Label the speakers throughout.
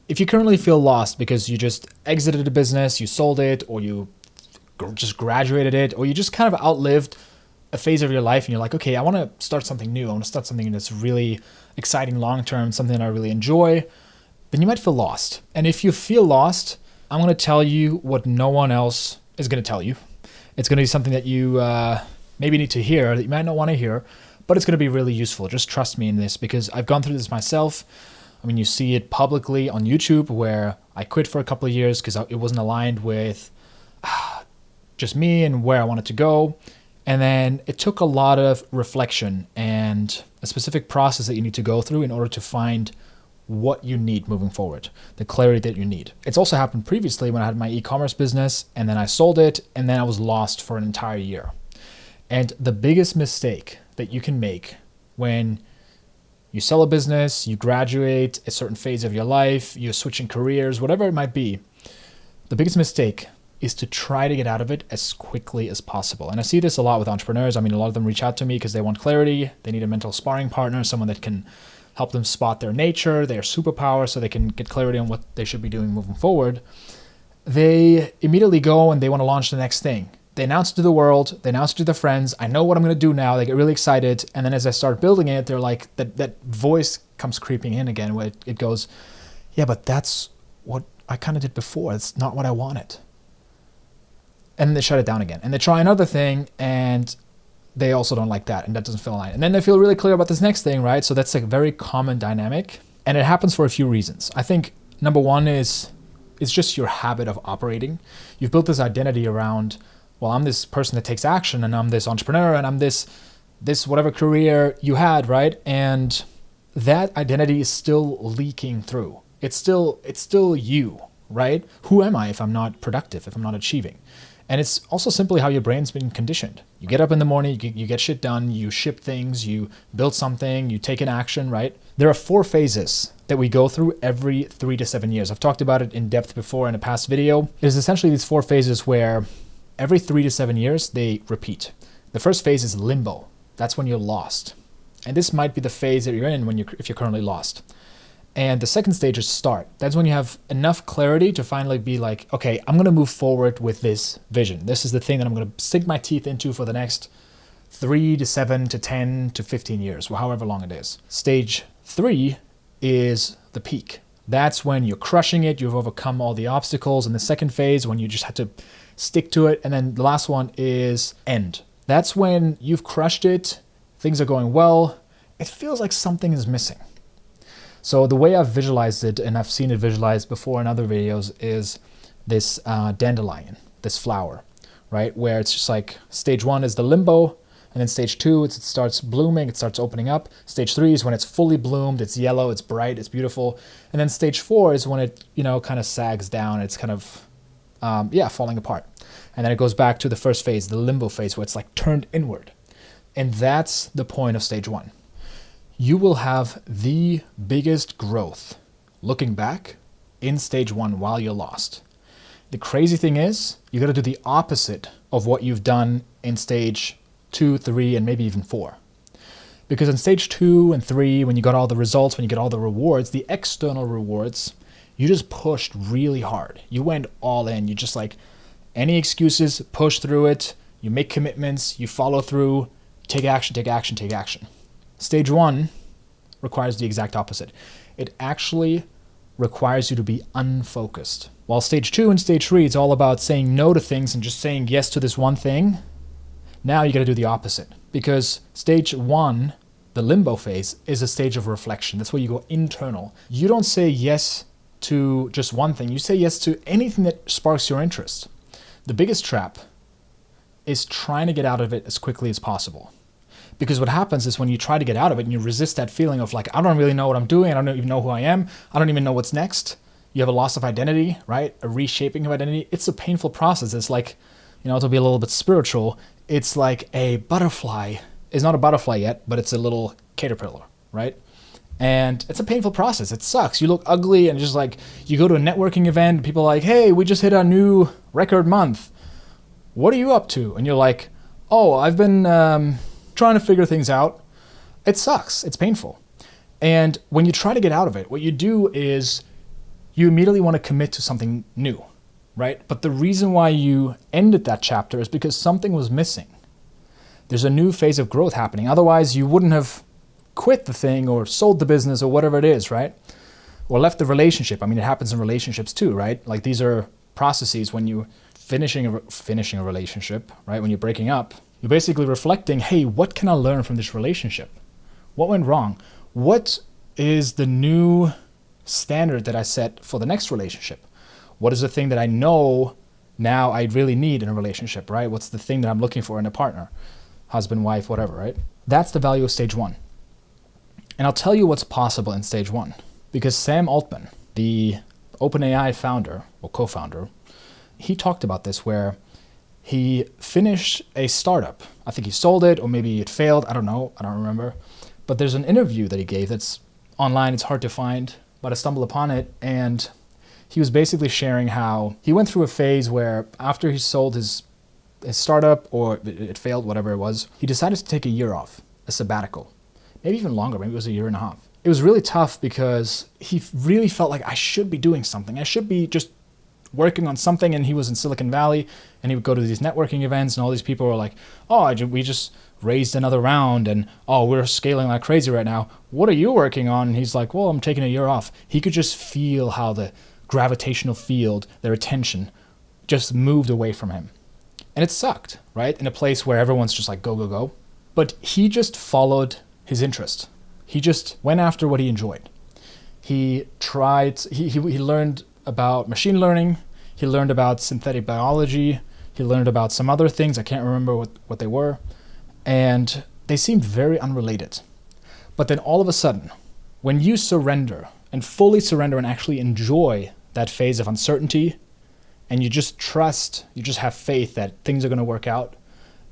Speaker 1: if you currently feel lost because you just exited a business, you sold it, or you just graduated it, or you just kind of outlived a phase of your life and you're like, okay, I want to start something new. I want to start something that's really exciting long-term, something that I really enjoy, then you might feel lost. And if you feel lost, I'm going to tell you what no one else is going to tell you. It's going to be something that you maybe need to hear, that you might not want to hear, but it's going to be really useful. Just trust me in this, because I've gone through this myself. I mean, you see it publicly on YouTube, where I quit for a couple of years because it wasn't aligned with just me and where I wanted to go. And then it took a lot of reflection and a specific process that you need to go through in order to find what you need moving forward, the clarity that you need. It's also happened previously when I had my e-commerce business, and then I sold it, and then I was lost for an entire year. And the biggest mistake that you can make when you sell a business, you graduate a certain phase of your life, you're switching careers, whatever it might be, the biggest mistake is to try to get out of it as quickly as possible. And I see this a lot with entrepreneurs. I mean, a lot of them reach out to me because they want clarity. They need a mental sparring partner, someone that can help them spot their nature, their superpower, so they can get clarity on what they should be doing moving forward. They immediately go and they want to launch the next thing. They announce it to the world, they announce it to their friends, I know what I'm going to do now, they get really excited, and then as I start building it, they're like, that voice comes creeping in again, where it goes, yeah, but that's what I kind of did before, it's not what I wanted. And they shut it down again, and they try another thing, and they also don't like that, and that doesn't feel aligned. And then they feel really clear about this next thing, right? So that's a very common dynamic, and it happens for a few reasons. I think number one is it's just your habit of operating. You've built this identity around, well, I'm this person that takes action, and I'm this entrepreneur, and I'm this whatever career you had, right? And that identity is still leaking through. It's still you, right? Who am I if I'm not productive, if I'm not achieving? And it's also simply how your brain's been conditioned. You get up in the morning, you get shit done, you ship things, you build something, you take an action, right? There are 4 phases that we go through every 3 to 7 years. I've talked about it in depth before in a past video. It is essentially these 4 phases where every 3 to 7 years, they repeat. The first phase is limbo. That's when you're lost. And this might be the phase that you're in if you're currently lost. And the second stage is start. That's when you have enough clarity to finally be like, okay, I'm going to move forward with this vision. This is the thing that I'm going to sink my teeth into for the next 3 to 7 to 10 to 15 years, however long it is. Stage 3 is the peak. That's when you're crushing it. You've overcome all the obstacles. And the second phase, when you just have to stick to it. And then the last one is end. That's when you've crushed it. Things are going well. It feels like something is missing. So the way I've visualized it, and I've seen it visualized before in other videos, is this dandelion, this flower, right? Where it's just like stage 1 is the limbo, and then stage 2, it starts blooming, it starts opening up. Stage 3 is when it's fully bloomed, it's yellow, it's bright, it's beautiful. And then stage 4 is when it, kind of sags down, it's kind of, falling apart. And then it goes back to the first phase, the limbo phase, where it's like turned inward. And that's the point of stage 1. You will have the biggest growth looking back in stage 1 while you're lost. The crazy thing is, you got to do the opposite of what you've done in stage 2, 3, and maybe even 4. Because in stage 2 and 3, when you got all the results, when you get all the rewards, the external rewards, you just pushed really hard. You went all in. You just like, any excuses, push through it. You make commitments, you follow through, take action, take action, take action. Stage 1 requires the exact opposite. It actually requires you to be unfocused. While stage 2 and stage 3, it's all about saying no to things and just saying yes to this one thing. Now you got to do the opposite, because stage 1, the limbo phase, is a stage of reflection. That's where you go internal. You don't say yes to just one thing. You say yes to anything that sparks your interest. The biggest trap is trying to get out of it as quickly as possible. Because what happens is when you try to get out of it and you resist that feeling of like, I don't really know what I'm doing, I don't even know who I am, I don't even know what's next. You have a loss of identity, right? A reshaping of identity. It's a painful process. It's like, to be a little bit spiritual, it's like a butterfly. It's not a butterfly yet, but it's a little caterpillar, right? And it's a painful process. It sucks. You look ugly, and just like, you go to a networking event and people are like, hey, we just hit our new record month. What are you up to? And you're like, oh, I've been trying to figure things out. It sucks. It's painful. And when you try to get out of it, what you do is you immediately want to commit to something new, right? But the reason why you ended that chapter is because something was missing. There's a new phase of growth happening. Otherwise, you wouldn't have quit the thing or sold the business or whatever it is, right? Or left the relationship. I mean, it happens in relationships too, right? Like these are processes when you finishing a relationship, right? When you're breaking up, you're basically reflecting, hey, what can I learn from this relationship? What went wrong? What is the new standard that I set for the next relationship? What is the thing that I know now I really need in a relationship, right? What's the thing that I'm looking for in a partner? Husband, wife, whatever, right? That's the value of stage one. And I'll tell you what's possible in stage one. Because Sam Altman, the OpenAI founder or co-founder, he talked about this where he finished a startup. I think he sold it or maybe it failed. I don't know. I don't remember. But there's an interview that he gave that's online. It's hard to find, but I stumbled upon it. And he was basically sharing how he went through a phase where after he sold his startup or it failed, whatever it was, he decided to take a year off, a sabbatical, maybe even longer. Maybe it was a year and a half. It was really tough because he really felt like I should be doing something. I should be just working on something. And he was in Silicon Valley and he would go to these networking events and all these people were like, oh, we just raised another round and oh, we're scaling like crazy right now. What are you working on? And he's like, well, I'm taking a year off. He could just feel how the gravitational field, their attention just moved away from him. And it sucked, right? In a place where everyone's just like, go, go, go. But he just followed his interest. He just went after what he enjoyed. He learned about machine learning. He learned about synthetic biology. He learned about some other things. I can't remember what they were. And they seemed very unrelated. But then all of a sudden, when you surrender and fully surrender and actually enjoy that phase of uncertainty, and you just trust, you just have faith that things are going to work out,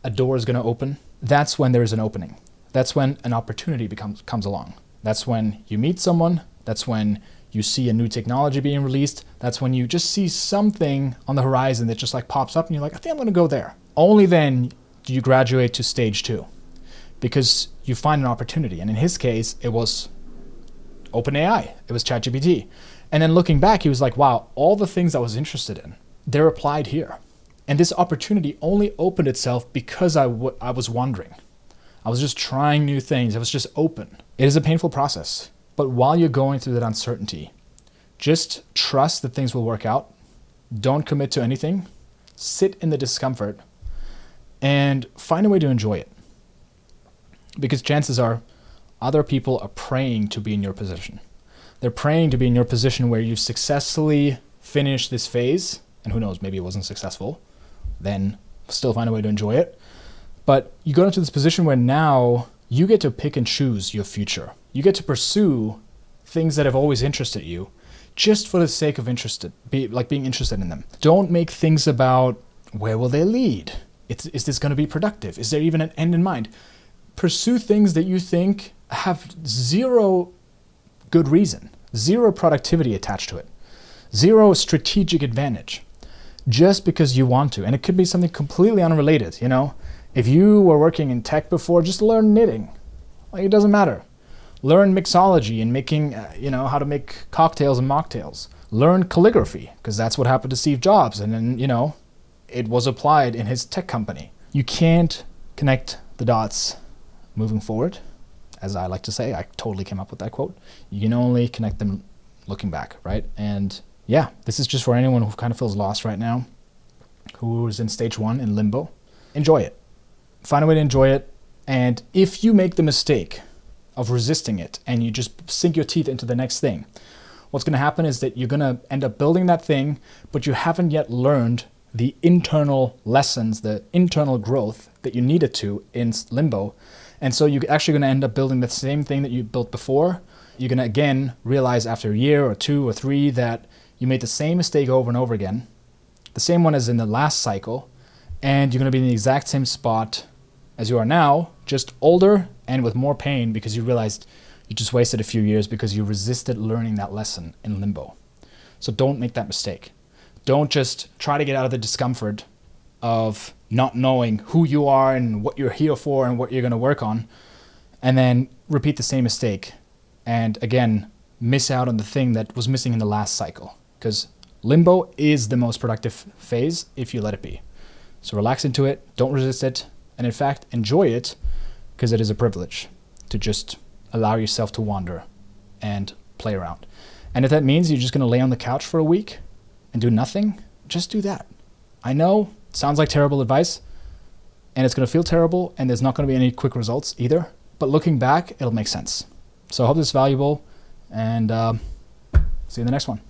Speaker 1: a door is going to open, that's when there's an opening. That's when an opportunity comes along. That's when you meet someone. That's when you see a new technology being released. That's when you just see something on the horizon that just like pops up and you're like, I think I'm going to go there. Only then do you graduate to stage two because you find an opportunity. And in his case, it was OpenAI. It was ChatGPT. And then looking back, he was like, wow, all the things I was interested in, they're applied here. And this opportunity only opened itself because I was wondering. I was just trying new things. I was just open. It is a painful process. But while you're going through that uncertainty, just trust that things will work out. Don't commit to anything. Sit in the discomfort and find a way to enjoy it. Because chances are other people are praying to be in your position. They're praying to be in your position where you successfully finish this phase. And who knows, maybe it wasn't successful. Then still find a way to enjoy it. But you go into this position where now you get to pick and choose your future. You get to pursue things that have always interested you just for the sake of being interested in them. Don't make things about where will they lead? Is this going to be productive? Is there even an end in mind? Pursue things that you think have zero good reason, zero productivity attached to it, zero strategic advantage, just because you want to. And it could be something completely unrelated, you know? If you were working in tech before, just learn knitting. Like, it doesn't matter. Learn mixology and making, how to make cocktails and mocktails. Learn calligraphy, because that's what happened to Steve Jobs. And then, it was applied in his tech company. You can't connect the dots moving forward. As I like to say, I totally came up with that quote. You can only connect them looking back, right? And yeah, this is just for anyone who kind of feels lost right now, who is in stage one in limbo. Enjoy it. Find a way to enjoy it. And if you make the mistake of resisting it and you just sink your teeth into the next thing, what's going to happen is that you're going to end up building that thing, but you haven't yet learned the internal lessons, the internal growth that you needed to in limbo. And so you're actually going to end up building the same thing that you built before. You're going to again realize after a year or 2 or 3 that you made the same mistake over and over again, the same one as in the last cycle, and you're going to be in the exact same spot as you are now, just older and with more pain because you realized you just wasted a few years because you resisted learning that lesson in limbo. So don't make that mistake. Don't just try to get out of the discomfort of not knowing who you are and what you're here for and what you're going to work on, and then repeat the same mistake. And again, miss out on the thing that was missing in the last cycle. Because limbo is the most productive phase if you let it be. So relax into it, don't resist it, and in fact, enjoy it, because it is a privilege to just allow yourself to wander and play around. And if that means you're just going to lay on the couch for a week and do nothing, just do that. I know, it sounds like terrible advice, and it's going to feel terrible, and there's not going to be any quick results either. But looking back, it'll make sense. So I hope this is valuable, and see you in the next one.